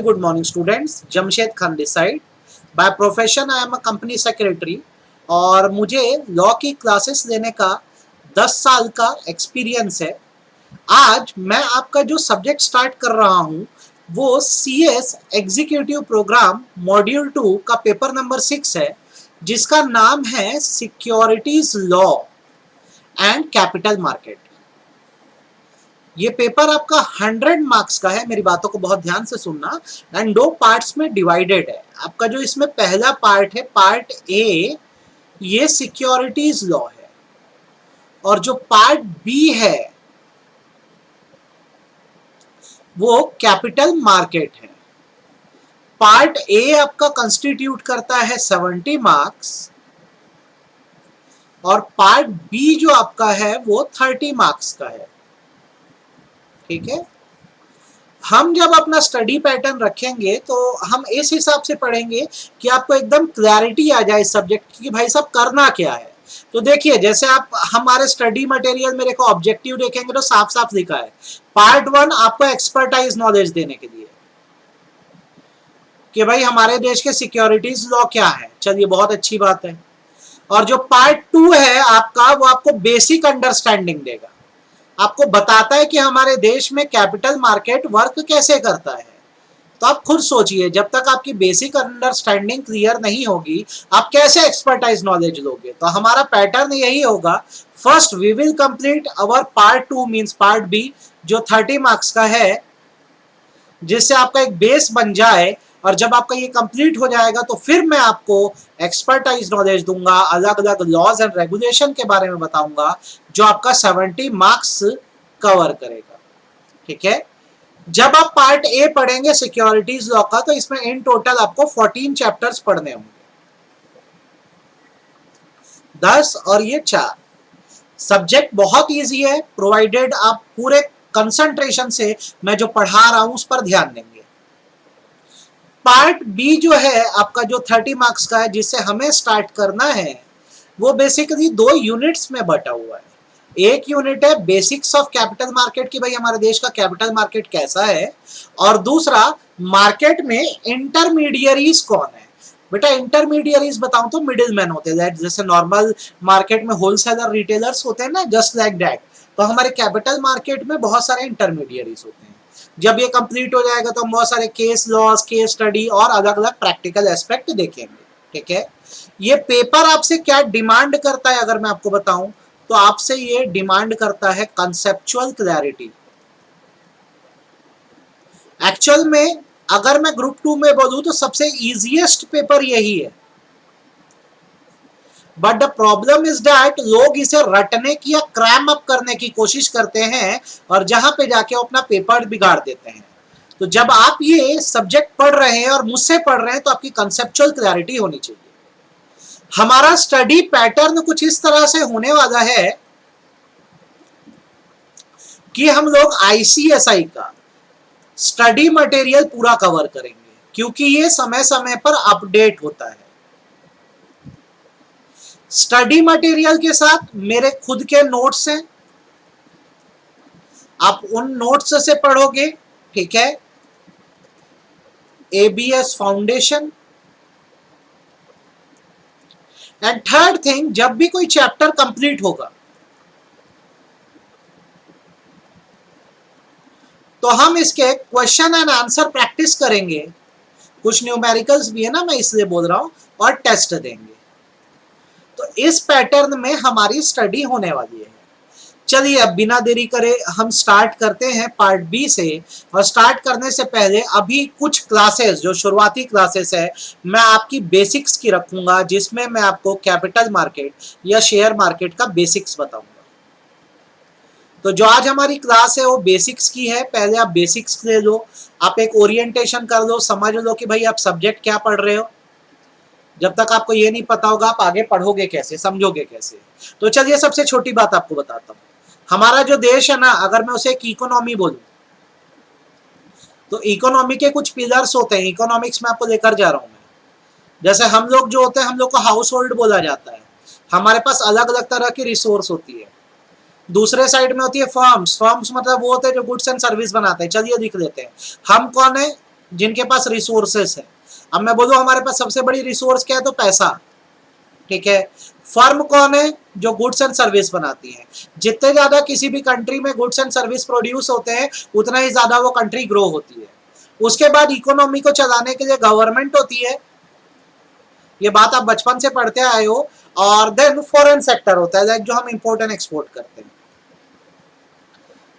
Good morning, students. Jamshed Khan this side. By profession, I am a company secretary और मुझे law की classes लेने का 10 साल का एक्सपीरियंस है। आज मैं आपका जो सब्जेक्ट स्टार्ट कर रहा हूँ वो CS एग्जीक्यूटिव प्रोग्राम मॉड्यूल 2 का पेपर नंबर 6 है, जिसका नाम है securities law and capital market. ये पेपर आपका 100 मार्क्स का है, मेरी बातों को बहुत ध्यान से सुनना। एंड 2 पार्ट्स में डिवाइडेड है। आपका जो इसमें पहला पार्ट है, पार्ट ए, ये सिक्योरिटीज लॉ है, और जो पार्ट बी है वो कैपिटल मार्केट है। पार्ट ए आपका कंस्टिट्यूट करता है 70 मार्क्स और पार्ट बी जो आपका है वो 30 मार्क्स का है। ठीक है, हम जब अपना स्टडी पैटर्न रखेंगे तो हम इस हिसाब से पढ़ेंगे कि आपको एकदम क्लैरिटी आ जाए इस सब्जेक्ट की, भाई साहब करना क्या है। तो देखिए, जैसे आप हमारे स्टडी मटेरियल में देखो, ऑब्जेक्टिव देखेंगे तो साफ साफ लिखा है पार्ट 1 आपको एक्सपर्टाइज नॉलेज देने के लिए कि भाई हमारे देश के सिक्योरिटीज लॉ क्या है। चलिए, बहुत अच्छी बात है। और जो पार्ट 2 है आपका, वो आपको बेसिक अंडरस्टैंडिंग देगा, आपको बताता है कि हमारे देश में कैपिटल मार्केट वर्क कैसे करता है। तो आप खुद सोचिए, जब तक आपकी बेसिक अंडरस्टैंडिंग क्लियर नहीं होगी, आप कैसे एक्सपर्टाइज नॉलेज लोगे। तो हमारा पैटर्न यही होगा, first we will complete our part 2 means part B, जो 30 मार्क्स का है, जिससे आपका एक बेस बन जाए। और जब आपका ये कंप्लीट हो जाएगा तो फिर मैं आपको एक्सपर्टाइज नॉलेज दूंगा, अलग अलग लॉज एंड रेगुलेशन के बारे में बताऊंगा, जो आपका 70 मार्क्स कवर करेगा। ठीक है, जब आप पार्ट ए पढ़ेंगे सिक्योरिटीज लॉ का, तो इसमें इन टोटल आपको 14 चैप्टर्स पढ़ने होंगे, 10 और ये 4। सब्जेक्ट बहुत इजी है, प्रोवाइडेड आप पूरे कंसंट्रेशन से मैं जो पढ़ा रहा हूं उस पर ध्यान देंगे। पार्ट बी जो है आपका, जो 30 मार्क्स का है, जिससे हमें स्टार्ट करना है, वो बेसिकली 2 यूनिट्स में बटा हुआ है। एक यूनिट है बेसिक्स ऑफ कैपिटल मार्केट की, भाई हमारे देश का कैपिटल मार्केट कैसा है, और दूसरा मार्केट में इंटरमीडियरीज कौन है। बेटा, इंटरमीडियरीज बताऊं तो मिडिल मैन होते हैं, जैसे नॉर्मल मार्केट में होलसेलर रिटेलर्स होते हैं ना, जस्ट लाइक दैट। तो हमारे कैपिटल मार्केट में बहुत सारे इंटरमीडियरीज होते हैं। जब ये कंप्लीट हो जाएगा तो हम बहुत सारे केस लॉस, केस स्टडी और अलग अलग प्रैक्टिकल एस्पेक्ट देखेंगे। ठीक है, ये पेपर आपसे क्या डिमांड करता है, अगर मैं आपको बताऊं तो आपसे ये डिमांड करता है कंसेप्चुअल क्लैरिटी। एक्चुअल में अगर मैं ग्रुप 2 में बोलूं तो सबसे इजीएस्ट पेपर यही है, but the problem is that लोग इसे रटने की या क्रैम अप करने की कोशिश करते हैं, और जहां पे जाके अपना पेपर बिगाड़ देते हैं। तो जब आप ये सब्जेक्ट पढ़ रहे हैं और मुझसे पढ़ रहे हैं, तो आपकी कंसेप्चुअल क्लैरिटी होनी चाहिए। हमारा स्टडी पैटर्न कुछ इस तरह से होने वाला है कि हम लोग ICSI का स्टडी मटेरियल पूरा कवर करेंगे, क्योंकि ये समय समय पर अपडेट होता है। स्टडी मटेरियल के साथ मेरे खुद के नोट्स हैं, आप उन नोट्स से पढ़ोगे। ठीक है, ABS foundation. And third thing, जब भी कोई चैप्टर कंप्लीट होगा तो हम इसके क्वेश्चन एंड आंसर प्रैक्टिस करेंगे, कुछ न्यूमेरिकल्स भी है ना, मैं इसलिए बोल रहा हूं, और टेस्ट देंगे। तो इस पैटर्न में हमारी स्टडी होने वाली है। चलिए, अब बिना देरी करे हम स्टार्ट करते हैं पार्ट बी से। और स्टार्ट करने से पहले अभी कुछ क्लासेस, जो शुरुआती क्लासेस है, मैं आपकी बेसिक्स की रखूंगा, जिसमें मैं आपको कैपिटल मार्केट या शेयर मार्केट का बेसिक्स बताऊंगा। तो जो आज हमारी क्लास है वो बेसिक्स की है। पहले आप बेसिक्स ले लो, आप एक ओरिएंटेशन कर लो, समझ लो कि भाई आप सब्जेक्ट क्या पढ़ रहे हो। जब तक आपको ये नहीं पता होगा, आप आगे पढ़ोगे कैसे, समझोगे कैसे। तो चलिए, सबसे छोटी बात आपको बताता हूँ। हमारा जो देश है ना, अगर मैं उसे एक इकोनॉमी बोलूं, तो इकोनॉमी के कुछ पिलर्स होते हैं। इकोनॉमिक्स में आपको लेकर जा रहा हूं मैं। जैसे हम लोग जो होते हैं, हम लोग को हाउस होल्ड बोला जाता है। हमारे पास अलग अलग तरह की रिसोर्स होती है। दूसरे साइड में होती है फर्म्स। फर्म्स मतलब वो होते हैं जो गुड्स एंड सर्विस बनाते हैं। चलिए लिख लेते हैं, हम कौन है, जिनके पास रिसोर्सेस है। अब मैं बोलूं हमारे पास सबसे बड़ी रिसोर्स क्या है, तो पैसा, ठीक है। फर्म कौन है, जो गुड्स एंड सर्विस बनाती है। जितने ज्यादा किसी भी कंट्री में गुड्स एंड सर्विस प्रोड्यूस होते हैं, उतना ही ज्यादा वो कंट्री ग्रो होती है। उसके बाद इकोनॉमी को चलाने के लिए गवर्नमेंट होती है, ये बात आप बचपन से पढ़ते आए हो। और देन फॉरेन सेक्टर होता है, लाइक जो हम इंपोर्ट एंड एक्सपोर्ट करते हैं।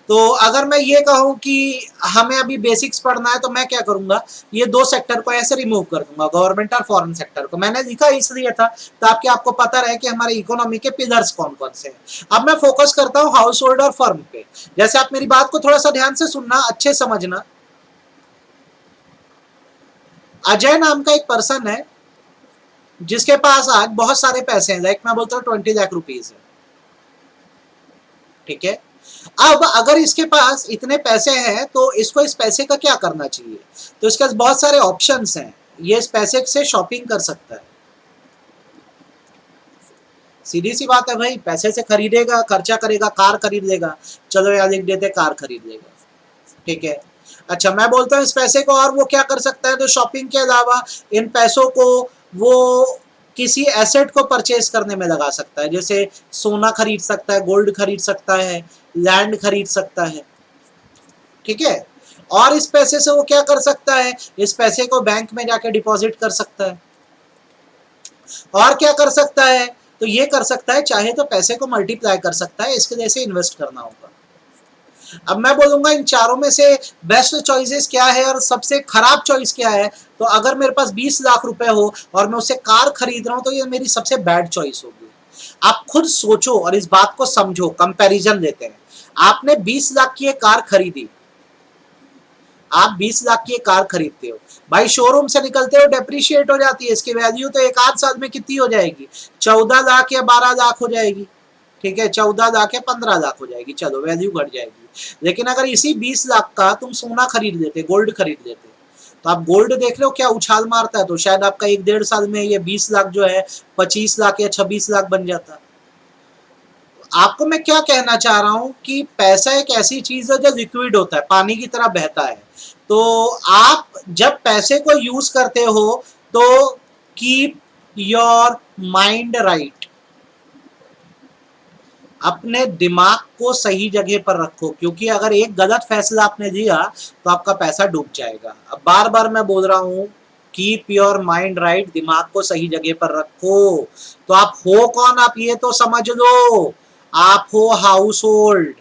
तो अगर मैं ये कहूं कि हमें अभी बेसिक्स पढ़ना है, तो मैं क्या करूंगा, ये दो सेक्टर को ऐसे रिमूव कर दूंगा, गवर्नमेंट और फॉरेन सेक्टर को। मैंने लिखा इसलिए था ताकि आपको पता रहे कि हमारे इकोनॉमी के पिलर्स कौन कौन से हैं। अब मैं फोकस करता हूं हाउस होल्ड और फर्म पे। जैसे आप मेरी बात को थोड़ा सा ध्यान से सुनना, अच्छे समझना। अजय नाम का एक पर्सन है जिसके पास आज बहुत सारे पैसे हैं, लाइक मैं बोलता हूँ 20 लाख रुपीज है, ठीक है। अब अगर इसके पास इतने पैसे हैं तो इसको इस पैसे का क्या करना चाहिए, तो इसके पास बहुत सारे ऑप्शंस हैं। ये इस पैसे से शॉपिंग कर सकता है, सीधी सी बात है भाई, पैसे से खरीदेगा, खर्चा करेगा, कार खरीद लेगा। चलो यार लिख देते कार खरीद लेगा, ठीक है। अच्छा मैं बोलता हूँ इस पैसे को और वो क्या कर सकता है, तो शॉपिंग के अलावा इन पैसों को वो किसी एसेट को परचेज करने में लगा सकता है। जैसे सोना खरीद सकता है, गोल्ड खरीद सकता है, लैंड खरीद सकता है, ठीक है। और इस पैसे से वो क्या कर सकता है, इस पैसे को बैंक में जाके डिपॉजिट कर सकता है। और क्या कर सकता है, तो ये कर सकता है, चाहे तो पैसे को मल्टीप्लाई कर सकता है, इसके जैसे इन्वेस्ट करना होगा। अब मैं बोलूंगा इन चारों में से बेस्ट चॉइसेस क्या है और सबसे खराब चॉइस क्या है। तो अगर मेरे पास 20 लाख रुपए हो और मैं उससे कार खरीद रहा हूं, तो ये मेरी सबसे बैड चॉइस होगी। आप खुद सोचो और इस बात को समझो, कंपैरिजन लेते हैं। आपने 20 लाख की एक कार खरीदी, आप 20 लाख की एक कार खरीदते हो भाई, शोरूम से निकलते हो डेप्रिशिएट हो जाती है, इसकी वैल्यू तो एक आध साल में कितनी हो जाएगी, 14 लाख या 12 लाख हो जाएगी, ठीक है। 14 लाख या 15 लाख हो जाएगी, चलो वैल्यू घट जाएगी। लेकिन अगर इसी 20 लाख का तुम सोना खरीद लेते, गोल्ड खरीद लेते, तो आप गोल्ड देख रहे हो क्या उछाल मारता है, तो शायद आपका 1-1.5 साल में ये 20 लाख जो है 25 लाख या 26 लाख बन जाता। आपको मैं क्या कहना चाह रहा हूं कि पैसा एक ऐसी चीज है जो लिक्विड होता है, पानी की तरह बहता है। तो आप जब पैसे को यूज करते हो तो कीप योर माइंड राइट, अपने दिमाग को सही जगह पर रखो, क्योंकि अगर एक गलत फैसला आपने लिया तो आपका पैसा डूब जाएगा। अब बार बार मैं बोल रहा हूं, कीप योर माइंड राइट, दिमाग को सही जगह पर रखो। तो आप हो कौन, आप ये तो समझ लो, आप हो हाउस होल्ड।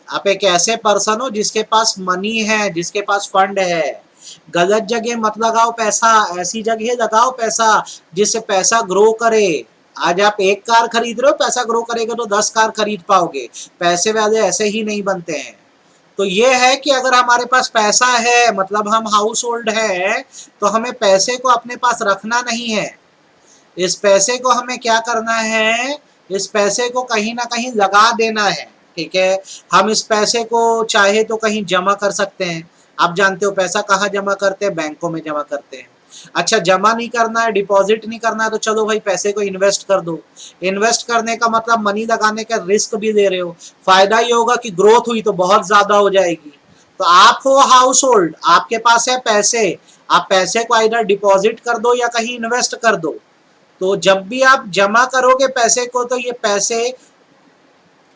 आप एक ऐसे पर्सन हो जिसके पास मनी है, जिसके पास फंड है। गलत जगह मत लगाओ पैसा, ऐसी जगह लगाओ पैसा जिससे पैसा ग्रो करे। आज आप एक कार खरीद रहे हो, पैसा ग्रो करेगा तो 10 कार खरीद पाओगे। पैसे वाले ऐसे ही नहीं बनते हैं। तो ये है कि अगर हमारे पास पैसा है, मतलब हम हाउस होल्ड है, तो हमें पैसे को अपने पास रखना नहीं है। इस पैसे को हमें क्या करना है, इस पैसे को कहीं ना कहीं लगा देना है, ठीक है। हम इस पैसे को चाहे तो कहीं जमा कर सकते हैं। आप जानते हो पैसा कहाँ जमा करते हैं, बैंकों में जमा करते हैं। अच्छा जमा नहीं करना है, डिपॉजिट नहीं करना है, तो चलो भाई पैसे को इन्वेस्ट कर दो। इन्वेस्ट करने का मतलब मनी लगाने का रिस्क भी ले रहे हो। फायदा ये होगा कि ग्रोथ हुई तो बहुत ज्यादा हो जाएगी। तो आप हो हाउस होल्ड, आपके पास है पैसे, आप पैसे को इधर डिपॉजिट कर दो या कहीं इन्वेस्ट कर दो। तो जब भी आप जमा करोगे पैसे को, तो ये पैसे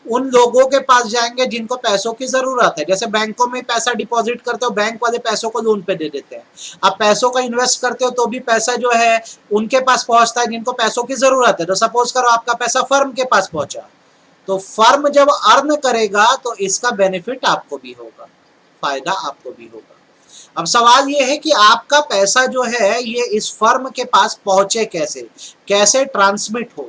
उन लोगों के पास जाएंगे जिनको पैसों की जरूरत है। जैसे बैंकों में पैसा डिपॉजिट करते हो, बैंक वाले पैसों को लोन पे दे देते हैं। आप पैसों का इन्वेस्ट करते हो तो भी पैसा जो है उनके पास पहुंचता है जिनको पैसों की जरूरत है। तो सपोज करो आपका पैसा फर्म के पास पहुंचा, तो फर्म जब अर्न करेगा तो इसका बेनिफिट आपको भी होगा, फायदा आपको भी होगा। अब सवाल ये है कि आपका पैसा जो है ये इस फर्म के पास पहुंचे कैसे, कैसे ट्रांसमिट हो।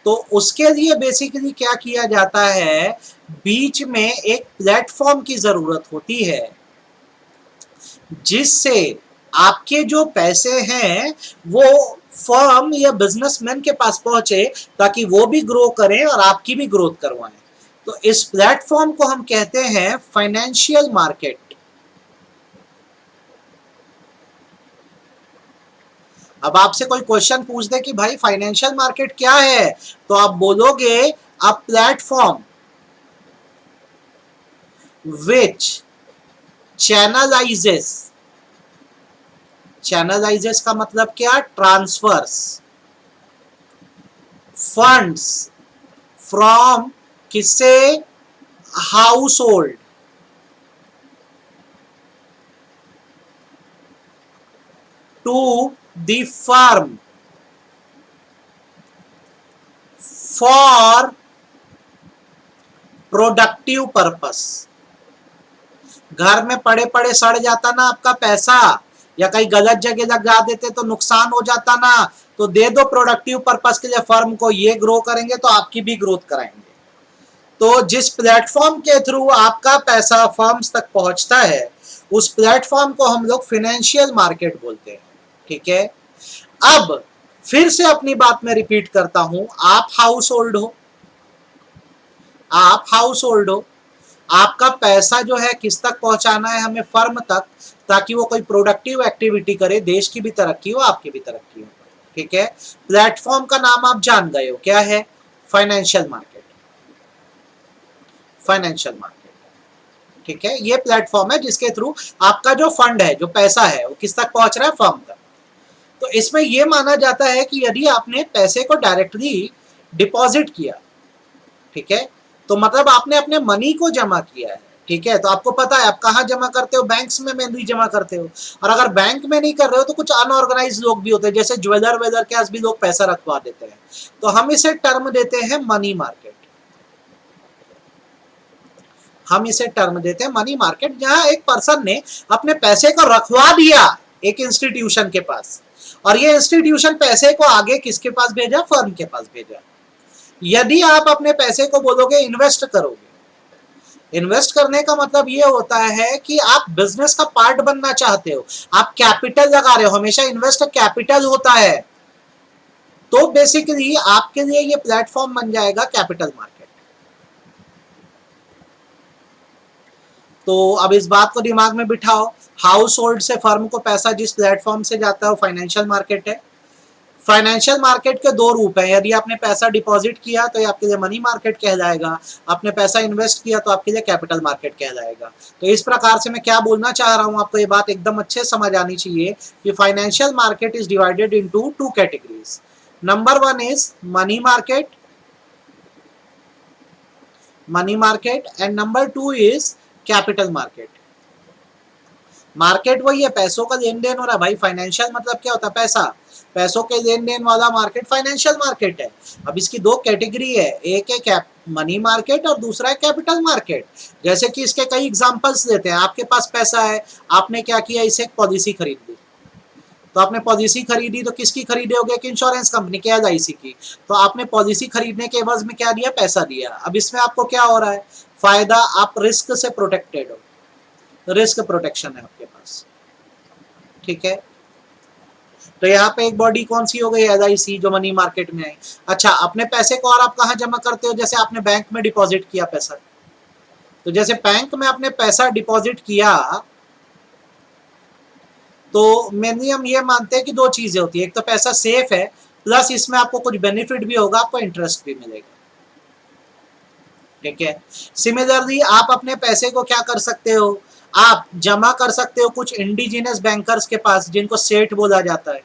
तो उसके लिए बेसिकली क्या किया जाता है, बीच में एक प्लेटफॉर्म की जरूरत होती है जिससे आपके जो पैसे हैं वो फर्म या बिजनेसमैन के पास पहुंचे, ताकि वो भी ग्रो करें और आपकी भी ग्रोथ करवाएं। तो इस प्लेटफॉर्म को हम कहते हैं फाइनेंशियल मार्केट। अब आपसे कोई क्वेश्चन पूछ दे कि भाई फाइनेंशियल मार्केट क्या है, तो आप बोलोगे अ प्लेटफॉर्म which चैनलाइजेस, चैनलाइजेस का मतलब क्या? ट्रांसफर्स फंड्स फ्रॉम किससे? Household to the firm for productive purpose. घर में पड़े पड़े सड़ जाता ना आपका पैसा, या कहीं गलत जगह लगा देते तो नुकसान हो जाता ना, तो दे दो प्रोडक्टिव पर्पस के लिए फर्म को, ये ग्रो करेंगे तो आपकी भी ग्रोथ कराएंगे। तो जिस प्लेटफॉर्म के थ्रू आपका पैसा फर्म्स तक पहुंचता है उस प्लेटफॉर्म को हम लोग फाइनेंशियल मार्केट बोलते हैं। ठीक है, अब फिर से अपनी बात में रिपीट करता हूं, आप हाउस होल्ड हो, आप हाउस होल्ड हो, आपका पैसा जो है किस तक पहुंचाना है? हमें फर्म तक, ताकि वो कोई प्रोडक्टिव एक्टिविटी करे, देश की भी तरक्की हो, आपकी भी तरक्की हो। ठीक है, प्लेटफॉर्म का नाम आप जान गए हो, क्या है? Financial market, financial market. ठीक है, ये प्लेटफॉर्म है जिसके थ्रू आपका जो फंड है, जो पैसा है, वो किस तक पहुंच रहा है? फर्म तक। तो इसमें यह माना जाता है कि यदि आपने पैसे को डायरेक्टली डिपॉजिट किया, ठीक है, तो मतलब आपने अपने मनी को जमा किया है। ठीक है, तो आपको पता है आप कहाँ जमा करते हो? बैंक्स में मेनली जमा करते हो। और अगर बैंक में नहीं कर रहे हो तो कुछ अनऑर्गेनाइज लोग भी होते हैं, जैसे ज्वेलर वेलर के पास भी लोग पैसा रखवा देते हैं, तो हम इसे टर्म देते हैं मनी मार्केट। हम इसे टर्म देते हैं मनी मार्केट, जहां एक पर्सन ने अपने पैसे को रखवा दिया एक इंस्टीट्यूशन के पास, और ये इंस्टीट्यूशन पैसे को आगे किसके पास भेजा? फर्म के पास भेजा। यदि आप अपने पैसे को बोलोगे इन्वेस्ट करोगे, इन्वेस्ट करने का मतलब ये होता है कि आप बिजनेस का पार्ट बनना चाहते हो, आप कैपिटल लगा रहे हो, हमेशा इन्वेस्ट कैपिटल होता है, तो बेसिकली आपके लिए ये प्लेटफॉर्म बन जाएगा कैपिटल मार्केट। तो अब इस बात को दिमाग में बिठाओ, हाउस होल्ड से फर्म को पैसा जिस प्लेटफॉर्म से जाता है वो फाइनेंशियल मार्केट है। फाइनेंशियल मार्केट के दो रूप हैं, यदि आपने पैसा डिपॉजिट किया तो ये आपके लिए मनी मार्केट कहलाएगा, आपने पैसा इन्वेस्ट किया तो आपके लिए कैपिटल मार्केट कहलाएगा। तो इस प्रकार से मैं क्या बोलना चाह रहा हूं, आपको ये बात एकदम अच्छे समझ आनी चाहिए कि financial market is divided into two categories. Number one is money market, money market, and number two is capital market. Market वही है, पैसों का लेन देन हो रहा है भाई। फाइनेंशियल मतलब क्या होता है? पैसा, पैसों के लेन देन वाला मार्केट फाइनेंशियल मार्केट है। अब इसकी दो कैटेगरी है, एक है मनी मार्केट और दूसरा है कैपिटल मार्केट। जैसे कि इसके कई एग्जांपल्स देते हैं, आपके पास पैसा है, आपने क्या किया? इसे एक पॉलिसी खरीद ली, तो आपने पॉलिसी खरीदी तो किसकी खरीदोगे? कि इंश्योरेंस कंपनी की, LIC की। तो आपने पॉलिसी खरीदने के एवज में क्या दिया? पैसा दिया। अब इसमें आपको क्या हो रहा है? फायदा, आप रिस्क से प्रोटेक्टेड हो, रिस्क प्रोटेक्शन है आपके पास। ठीक है, तो यहाँ पे एक बॉडी कौन सी हो गई? LIC, जो मनी मार्केट में है। अच्छा, अपने पैसे को और आप कहाँ जमा करते हो? जैसे आपने बैंक में डिपॉजिट किया पैसा, तो जैसे बैंक में आपने पैसा डिपॉजिट किया, तो मेनली हम ये मानते हैं कि दो चीजें होती है, एक तो पैसा सेफ है, प्लस इसमें आपको कुछ बेनिफिट भी होगा, आपको इंटरेस्ट भी मिलेगा। ठीक है, सिमिलरली आप अपने पैसे को क्या कर सकते हो? आप जमा कर सकते हो कुछ इंडिजिनस बैंकर्स के पास, जिनको सेठ बोला जाता है।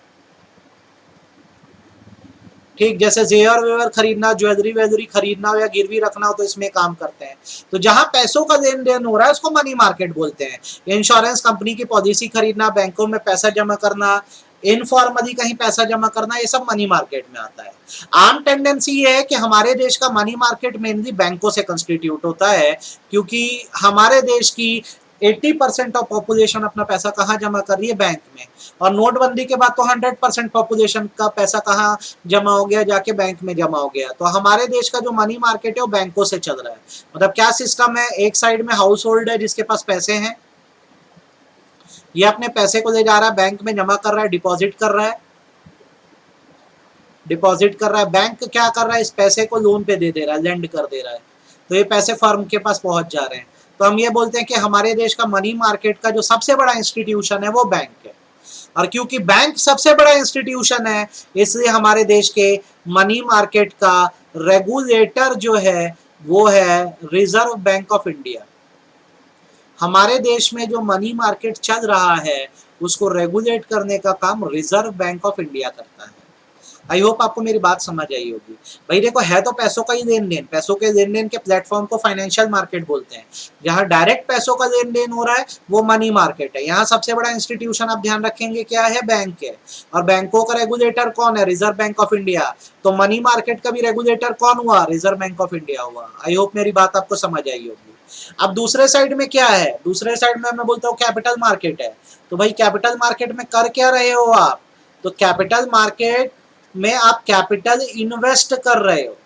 ठीक, जैसे जेवर वेवर खरीदना, ज्वेलरी वेलरी खरीदना हो या गिरवी रखना हो, तो इसमें काम करते हैं। तो जहां पैसों का लेन देन हो रहा है उसको मनी मार्केट बोलते हैं। इंश्योरेंस कंपनी की पॉलिसी खरीदना, बैंकों में पैसा जमा करना, इनफॉर्मली कहीं पैसा जमा करना, ये सब मनी मार्केट में आता है। आम टेंडेंसी ये है कि हमारे देश का मनी मार्केट मेनली बैंकों से कंस्टिट्यूट होता है, क्योंकि हमारे देश की 80% ऑफ पॉपुलेशन अपना पैसा कहाँ जमा कर रही है? बैंक में। और नोटबंदी के बाद तो 100% पॉपुलेशन का पैसा कहाँ जमा हो गया? जाके बैंक में जमा हो गया। तो हमारे देश का जो मनी मार्केट है वो बैंकों से चल रहा है। मतलब क्या सिस्टम है? एक साइड में हाउस होल्ड है जिसके पास पैसे हैं, ये अपने पैसे को ले जा रहा है, बैंक में जमा कर रहा है, डिपॉजिट कर रहा है, डिपॉजिट कर रहा है। बैंक क्या कर रहा है? इस पैसे को लोन पे दे दे रहा है, लेंड कर दे रहा है, तो ये पैसे फर्म के पास पहुंच जा रहे हैं। तो हम ये बोलते हैं कि हमारे देश का मनी मार्केट का जो सबसे बड़ा इंस्टीट्यूशन है वो बैंक है। और क्योंकि बैंक सबसे बड़ा इंस्टीट्यूशन है, इसलिए हमारे देश के मनी मार्केट का रेगुलेटर जो है वो है रिजर्व बैंक ऑफ इंडिया। हमारे देश में जो मनी मार्केट चल रहा है उसको रेगुलेट करने का काम रिजर्व बैंक ऑफ इंडिया करता है। आई होप आपको मेरी बात समझ आई होगी। भाई देखो, है तो पैसों का ही लेन देन, पैसों के लेन देन के प्लेटफॉर्म को फाइनेंशियल मार्केट बोलते हैं। जहां डायरेक्ट पैसों का लेन देन हो रहा है वो मनी मार्केट है। यहाँ सबसे बड़ा इंस्टीट्यूशन आप ध्यान रखेंगे क्या है, बैंक है। और बैंकों का रेगुलेटर कौन है, रिजर्व बैंक ऑफ इंडिया। तो मनी मार्केट का भी रेगुलेटर कौन हुआ, रिजर्व बैंक ऑफ इंडिया हुआ। आई होप मेरी बात आपको समझ आई होगी। अब दूसरे साइड में क्या है, दूसरे साइड में मैं बोलता हूँ कैपिटल मार्केट है। तो भाई कैपिटल मार्केट में कर क्या रहे हो आप, तो कैपिटल मार्केट में आप कैपिटल इन्वेस्ट कर रहे हो।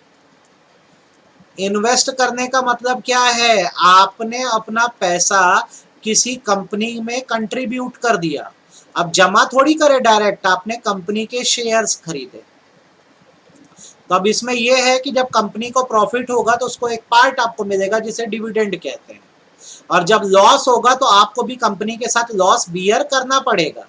इन्वेस्ट करने का मतलब क्या है, आपने अपना पैसा किसी कंपनी में कंट्रीब्यूट कर दिया। अब जमा थोड़ी करे डायरेक्ट, आपने कंपनी के शेयर्स खरीदे। तो अब इसमें यह है कि जब कंपनी को प्रॉफिट होगा तो उसको एक पार्ट आपको मिलेगा जिसे डिविडेंड कहते हैं, और जब लॉस होगा तो आपको भी कंपनी के साथ लॉस बियर करना पड़ेगा।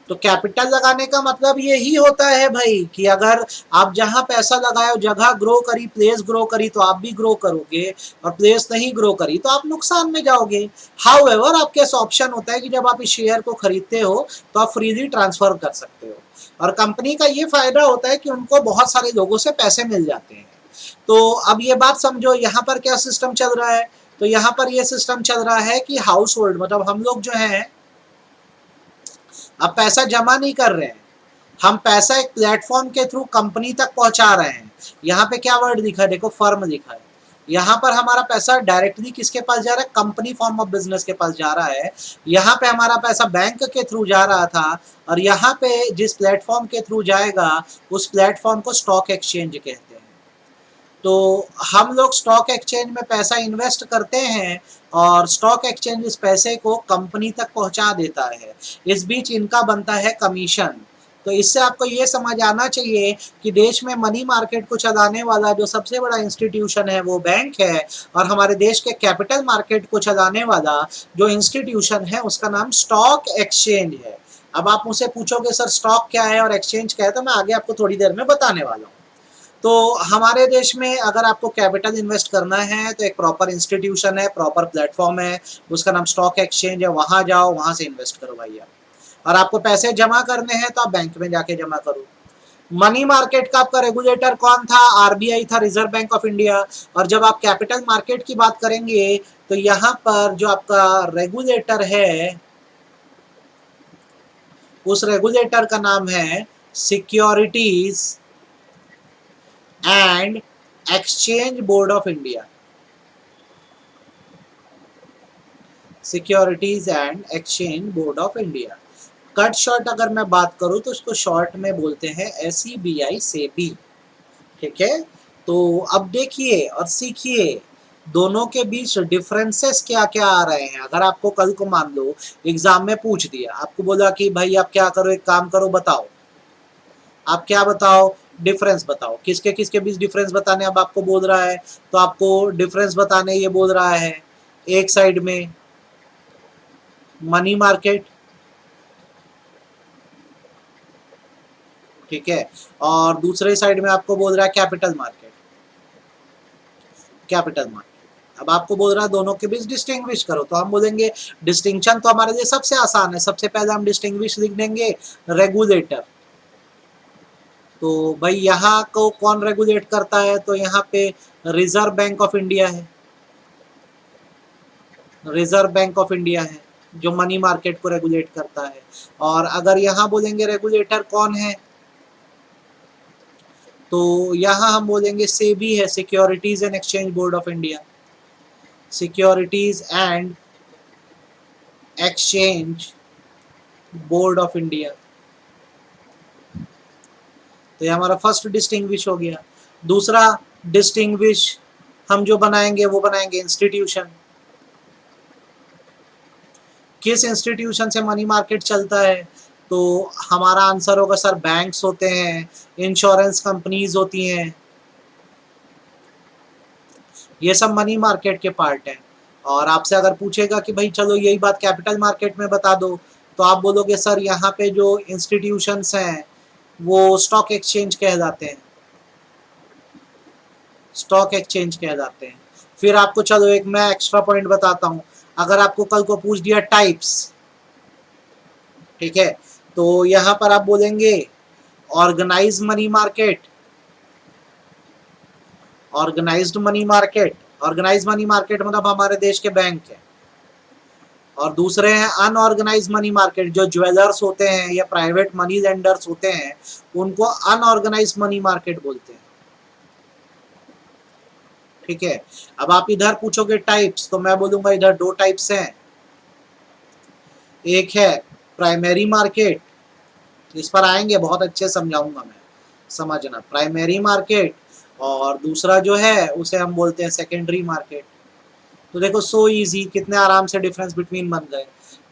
तो कैपिटल लगाने का मतलब यही होता है भाई कि अगर आप जहां पैसा लगाए, जगह ग्रो करी, प्लेस ग्रो करी तो आप भी ग्रो करोगे, और प्लेस नहीं ग्रो करी तो आप नुकसान में जाओगे। हाउएवर आपके पास ऑप्शन होता है कि जब आप इस शेयर को खरीदते हो तो आप फ्रीली ट्रांसफर कर सकते हो, और कंपनी का ये फायदा होता है कि उनको बहुत सारे लोगों से पैसे मिल जाते हैं। तो अब ये बात समझो, यहाँ पर क्या सिस्टम चल रहा है, तो यहाँ पर ये सिस्टम चल रहा है कि हाउस होल्ड, मतलब हम लोग जो है अब पैसा जमा नहीं कर रहे हैं, हम पैसा एक प्लेटफॉर्म के थ्रू कंपनी तक पहुंचा रहे हैं। यहाँ पे क्या वर्ड लिखा है, देखो फर्म लिखा है। यहाँ पर हमारा पैसा डायरेक्टली किसके पास जा रहा है, कंपनी फॉर्म ऑफ बिजनेस के पास जा रहा है। यहाँ पे हमारा पैसा बैंक के थ्रू जा रहा था, और यहाँ पे जिस प्लेटफॉर्म के थ्रू जाएगा उस प्लेटफॉर्म को स्टॉक एक्सचेंज कहते हैं। तो हम लोग स्टॉक एक्सचेंज में पैसा इन्वेस्ट करते हैं और स्टॉक एक्सचेंज इस पैसे को कंपनी तक पहुंचा देता है। इस बीच इनका बनता है कमीशन। तो इससे आपको ये समझ आना चाहिए कि देश में मनी मार्केट को चलाने वाला जो सबसे बड़ा इंस्टीट्यूशन है वो बैंक है, और हमारे देश के कैपिटल मार्केट को चलाने वाला जो इंस्टीट्यूशन है उसका नाम स्टॉक एक्सचेंज है। अब आप मुझसे पूछोगे सर स्टॉक क्या है और एक्सचेंज क्या है, तो मैं आगे आपको थोड़ी देर में बताने वाला हूँ। तो हमारे देश में अगर आपको कैपिटल इन्वेस्ट करना है तो एक प्रॉपर इंस्टीट्यूशन है, प्रॉपर प्लेटफॉर्म है, उसका नाम स्टॉक एक्सचेंज है। वहां जाओ, वहां से इन्वेस्ट करो भाई आप। और आपको पैसे जमा करने हैं तो आप बैंक में जाके जमा करो। मनी मार्केट का आपका रेगुलेटर कौन था, आरबीआई था, रिजर्व बैंक ऑफ इंडिया। और जब आप कैपिटल मार्केट की बात करेंगे तो यहाँ पर जो आपका रेगुलेटर है उस रेगुलेटर का नाम है securities and exchange board of India. Securities and exchange board of India, cut short अगर मैं बात करूं तो इसको शॉर्ट में बोलते हैं SEBI, सेबी। ठीक है, तो अब देखिए और सीखिए दोनों के बीच डिफरेंसेस क्या क्या आ रहे हैं। अगर आपको कल को मान लो एग्जाम में पूछ दिया, आपको बोला कि भाई आप क्या करो, एक काम करो, बताओ आप क्या बताओ, डिफरेंस बताओ, किसके किसके बीच डिफरेंस बताने अब आपको बोल रहा है। तो आपको डिफरेंस बताने ये बोल रहा है, एक साइड में मनी मार्केट, ठीक है, और दूसरे साइड में आपको बोल रहा है कैपिटल मार्केट। कैपिटल मार्केट अब आपको बोल रहा है दोनों के बीच डिस्टिंग्विश करो, तो हम बोलेंगे डिस्टिंक्शन तो हमारे लिए सबसे आसान है। सबसे पहले हम डिस्टिंग्विश लिख देंगे रेगुलेटर। तो भाई यहाँ को कौन रेगुलेट करता है, तो यहाँ पे रिजर्व बैंक ऑफ इंडिया है। रिजर्व बैंक ऑफ इंडिया है जो मनी मार्केट को रेगुलेट करता है। और अगर यहाँ बोलेंगे रेगुलेटर कौन है, तो यहाँ हम बोलेंगे सेबी है, securities and exchange board of India. Securities and exchange board of India. तो ये हमारा फर्स्ट डिस्टिंग्विश हो गया। दूसरा डिस्टिंग्विश हम जो बनाएंगे वो बनाएंगे इंस्टीट्यूशन। किस इंस्टीट्यूशन से मनी मार्केट चलता है, तो हमारा आंसर होगा सर बैंक्स होते हैं, इंश्योरेंस कंपनीज होती हैं, ये सब मनी मार्केट के पार्ट हैं। और आपसे अगर पूछेगा कि भाई चलो यही बात कैपिटल मार्केट में बता दो, तो आप बोलोगे सर यहाँ पे जो इंस्टीट्यूशंस हैं वो स्टॉक एक्सचेंज कहलाते हैं। स्टॉक एक्सचेंज कहलाते हैं। फिर आपको चलो एक मैं एक्स्ट्रा पॉइंट बताता हूं, अगर आपको कल को पूछ दिया टाइप्स, ठीक है, तो यहां पर आप बोलेंगे organise money market, organised money market, organise money market मतलब हमारे देश के बैंक है, और दूसरे हैं अनऑर्गेनाइज मनी मार्केट, जो ज्वेलर्स होते हैं या प्राइवेट मनी लेंडर्स होते हैं उनको अनऑर्गेनाइज मनी मार्केट बोलते हैं, ठीक है। अब आप इधर पूछोगे टाइप्स, तो मैं बोलूंगा इधर दो टाइप्स हैं, एक है प्राइमरी मार्केट, इस पर आएंगे बहुत अच्छे समझाऊंगा मैं, समझना, प्राइमरी मार्केट, और दूसरा जो है उसे हम बोलते हैं सेकेंडरी मार्केट। तो देखो सो इजी, कितने आराम से डिफरेंस बिटवीन बन गए।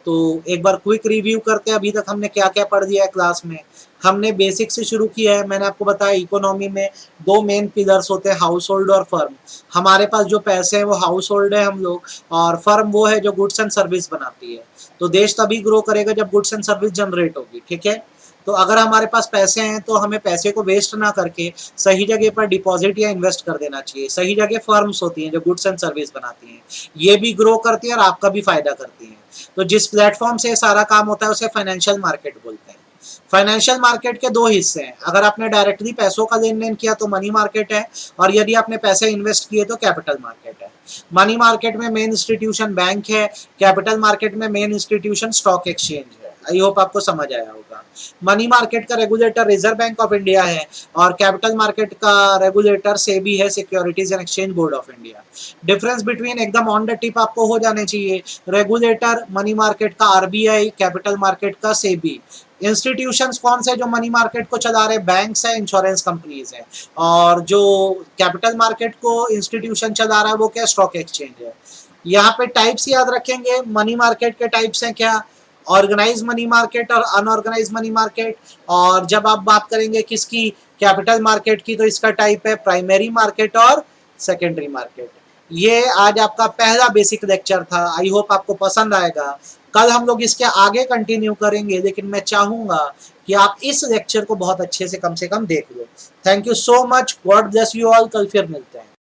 तो एक बार क्विक रिव्यू करते हैं अभी तक हमने क्या क्या पढ़ दिया है क्लास में। हमने बेसिक से शुरू किया है, मैंने आपको बताया इकोनॉमी में दो मेन पिलर्स होते हैं, हाउस होल्ड और फर्म। हमारे पास जो पैसे हैं वो हाउस होल्ड है हम लोग, और फर्म वो है जो गुड्स एंड सर्विस बनाती है। तो देश तभी ग्रो करेगा जब गुड्स एंड सर्विस जनरेट होगी, ठीक है। तो अगर हमारे पास पैसे हैं तो हमें पैसे को वेस्ट ना करके सही जगह पर डिपॉजिट या इन्वेस्ट कर देना चाहिए। सही जगह फर्म्स होती हैं जो गुड्स एंड सर्विस बनाती हैं, ये भी ग्रो करती है और आपका भी फायदा करती है। तो जिस प्लेटफॉर्म से सारा काम होता है उसे फाइनेंशियल मार्केट बोलते हैं। फाइनेंशियल मार्केट के दो हिस्से हैं, अगर आपने डायरेक्टली पैसों का लेन देन किया तो मनी मार्केट है, और यदि आपने पैसे इन्वेस्ट किए तो कैपिटल मार्केट है। मनी मार्केट में मेन इंस्टीट्यूशन बैंक है, कैपिटल मार्केट में मेन इंस्टीट्यूशन स्टॉक एक्सचेंज है। आई होप आपको समझ आया होगा। मनी मार्केट का regulator reserve bank of India है, और कैपिटल मार्केट का रेगुलेटर सेबी है, securities and exchange board of India. Difference between एकदम ऑन द टिप आपको हो जाने चाहिए, रेगुलेटर मनी मार्केट का आरबीआई, कैपिटल मार्केट का सेबी। इंस्टीट्यूशंस कौन से जो मनी मार्केट को चला रहे, बैंक्स है, इंश्योरेंस कंपनीज है, और जो कैपिटल मार्केट को इंस्टीट्यूशन चला रहा है वो क्या, स्टॉक एक्सचेंज है। यहाँ पे टाइप्स याद रखेंगे, मनी मार्केट के टाइप्स हैं क्या, ऑर्गेनाइज मनी मार्केट और अनऑर्गेनाइज मनी मार्केट। और जब आप बात करेंगे किसकी, कैपिटल मार्केट की, तो इसका टाइप है प्राइमरी मार्केट और सेकेंडरी मार्केट। ये आज आपका पहला बेसिक लेक्चर था, आई होप आपको पसंद आएगा। कल हम लोग इसके आगे कंटिन्यू करेंगे, लेकिन मैं चाहूंगा कि आप इस लेक्चर को बहुत अच्छे से कम देख लो। Thank you so much, God bless you all, कल फिर मिलते हैं।